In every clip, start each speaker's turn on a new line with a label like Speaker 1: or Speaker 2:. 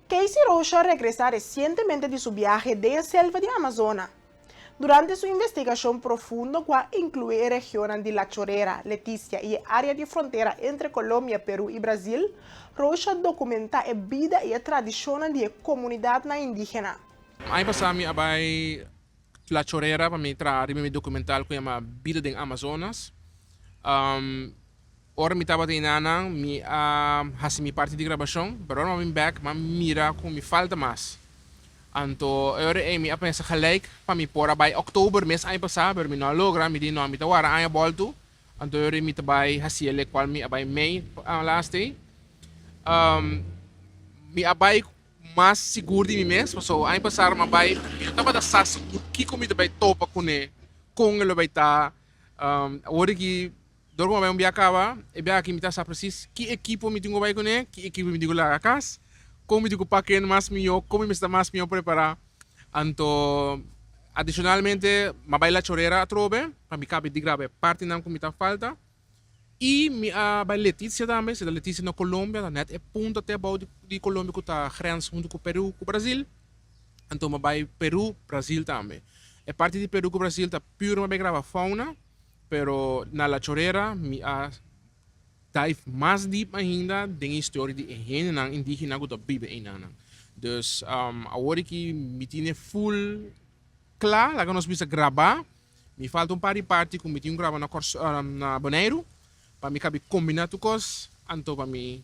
Speaker 1: Casey Rocha regresa recientemente de su viaje de la selva de Amazonas. Durante su investigación profunda, que incluye regiones de La Chorrera, Leticia y área de frontera entre Colombia, Perú y Brasil, Rocha documenta la vida y tradiciones de la comunidad indígena.
Speaker 2: Ano passado, abay La Chorrera para mim trazer meu documental que chama Vida em Amazonas. Ora me estava treinando, me hasi mi parte de gravação, pero ora me back, mas mira como me falta mais. Anto ora me apensa gelijk para me pôr bij oktober mês ano passado, pero me não logra, me di não me tawara ano volto. Anto ora me tabai hasi ele qual me abay May last day. Me abay mas seguro de mim mesmo, so ano passado me abay, eu tava da sas que comida vai topa com ele vai estar, ora que dormo vai acaba, e bem aqui me tá precis que equipo me tenho vai com ele, que equipo me digo lá a casa, como me digo para quem mais melhor, como me está mais melhor preparar, anto adicionalmente me vai La Chorrera a trobe, para me cabe de grave parte não como me tá falta. E bij Leticia também, se da Leticia na Colômbia, da net é ponto até about de Colômbia que está grens junto com Peru, com Brasil. Então, bij Peru, Brasil também. É parte de Peru com Brasil está puro mas grava fauna, pero na La Chorrera me dive mais deep ainda de história de ingênua indígena que vive em nana. Dus agora que me tinha full claro, lá que nós vamos gravar, me falta par de parte que me tinha gravar na Bonaire. Para mim cabe combinar tucos, anto para mim,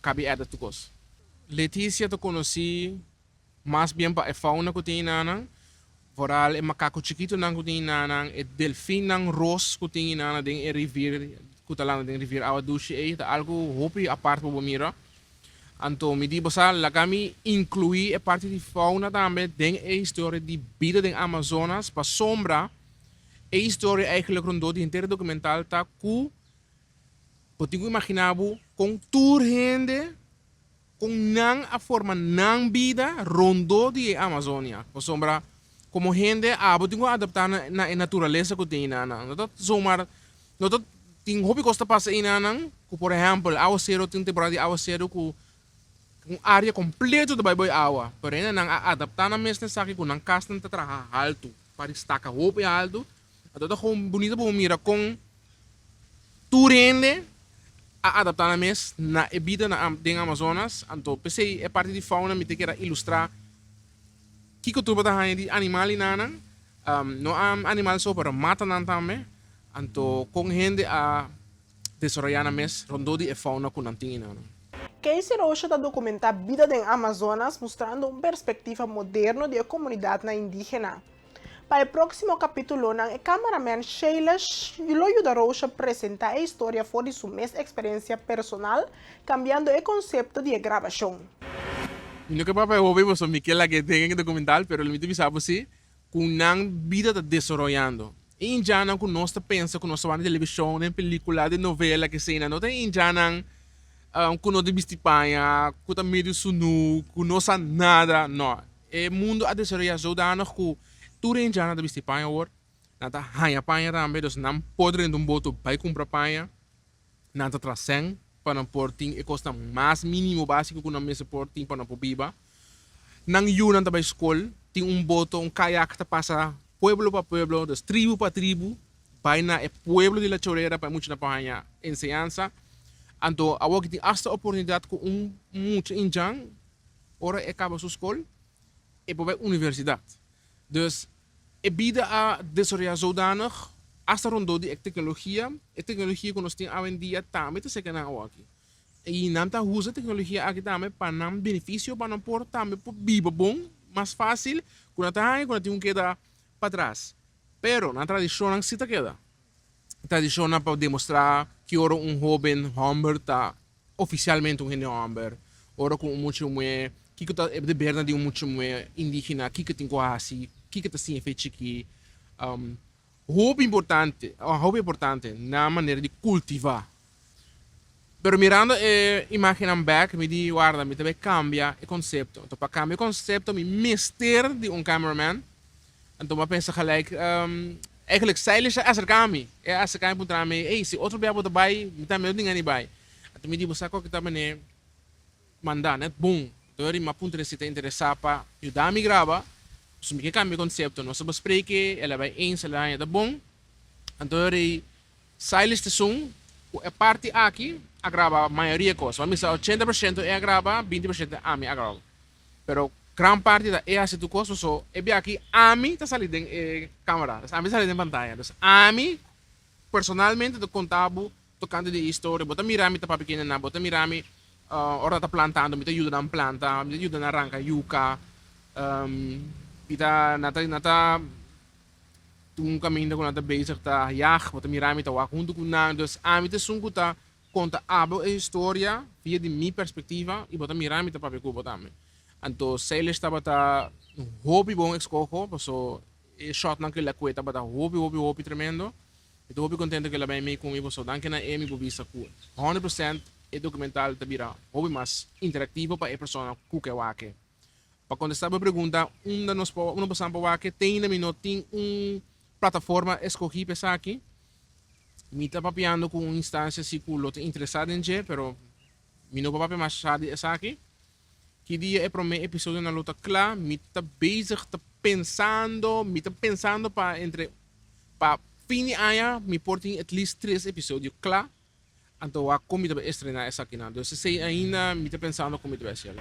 Speaker 2: cabe edar tucos. Letícia eu conheci mais bem para a fauna que tem nana, vooral é macaco chiquito nang que tem nana, é delfim nang ros que tem nana den é rivier, que tá lá den rivier Awa Dushi é algo hopi a parte para mira. Anto me digo sa la kami incluir a parte de fauna também den é história de vida den Amazonas para sombra. A história eigenlijk rondom die inteiro documental tá que potinho imaginavo com tour gente com não a forma não vida rondom de Amazônia. Por sombra como gente potinho adaptar na natureza que tem na não tá zomaar não tá tem hobby costa passa aí na não que por exemplo awa zero tem temporada de awa zero que um área completa do bairro awa porém não adaptar na mesma saque com não casta não tá alto para destacar hobby alto. Então é gewoon bonito para mira com turende a adaptar na mes na vida na den Amazonas. Então pensei é parte de fauna me te quer ilustrar que tu bota de animal nana não animal só para mata nan também. Então com gente a desarrollar na mes rondo de fauna com nanting nana.
Speaker 1: Casey Rocha está documentando a vida do Amazonas, mostrando uma perspectiva moderna da comunidade indígena. Para o próximo capítulo, o cameraman Sheila lo ayuda a Rocha a apresentar a história fora de sua mesma experiência personal, cambiando o conceito de gravação.
Speaker 2: Não que papai hobby você me quer lá que tem que documental, pero ele me diz assim, com a vida está desenvolvendo. Em jana com nós pensa com nós na televisão, em película, de novela que cena, não tem em jana com nós de bistipanha, com o meio sunu, com nós nada, não. O mundo a desenvolver zodanig que turen jana da bisti panha or nata hanya panha também dus nam podre um boto vai comprar panha nata traseng para não porting e custa mais mínimo básico que não mesa porting para não pobiba nang yun também escola tem boto kayak que passa pueblo para pueblo dus tribo para tribo vai na pueblo de La Chorrera para muito na panha enseñanza anto awak tem esta oportunidade com muito injang ora acaba sua escola e para universidade. Dus é vida a desenvolver zodanig als er rondom die technologie que nós temos hoje em dia também se que não aqui e não tá usa tecnologia aqui também para não benefício para não pôr também para viver bom mais fácil quando tem que dar para trás pero na tradição não se queda tradição para demonstrar que ora jovem homem tá oficialmente jovem homem ora com muito mulher que tá de verdade muito mulher indígena que tem quase que está assim feito aqui hobby importante na maneira de cultivar pero mirando imaginam back me di guarda me também cambia o conceito então para cambiar o conceito me mister de cameraman então eu penso gelijk eigenlijk zij is acercar-me para mim ei se outro bebo daarbij me também ninguém vai então me digo saco que também mandar net bom Então, uma ponto de se te interessar para ajudar a me gravar, se me cambia o conceito, nós bespreken, ela vai eens, ela é bom. Então, sai este som, a parte aqui, a grava a maioria coisa. Vamos dizer, 80% é a grava, 20% a mim a grava. Pero gran parte da é assim tu coisa, so, é bem aqui, a mim está salindo em câmera, a mim está salindo em pantalla. Então, a mim, personalmente, eu contava, tocando de história, bota mirami tá para pequena na, bota mirami, ora tá plantando, me ajuda na planta, me ajuda na arranca yuca, ita nata um caminho com nata bezig tá yach, bota mirami tá junto com nada, dus a mim te sungu tá conta abo a história via de minha perspectiva e bota mirami tá para pecu bota me. Então, se ele estava tá hobby bom escojo, so shot naquela coisa tá hobby tremendo. Estou muito contente que ela vai me comigo, so danke na Emi por vista que 100% é documental te vira hobby mais interativo para a pessoa que é wake. Para contestar a pergunta, uma pessoa para wake tem na tem plataforma escolhi para aqui. Me está papiando com uma instância se que te interessado em je, pero me não papi mais sabe essa aqui. Que dia é para mim episódio na luta clara, me está bezig, me está pensando para fim de ano, me portem at least 3 episódios claro. Então, a como vai estrenar essa aqui. Então, se ainda me está pensando como vai ser.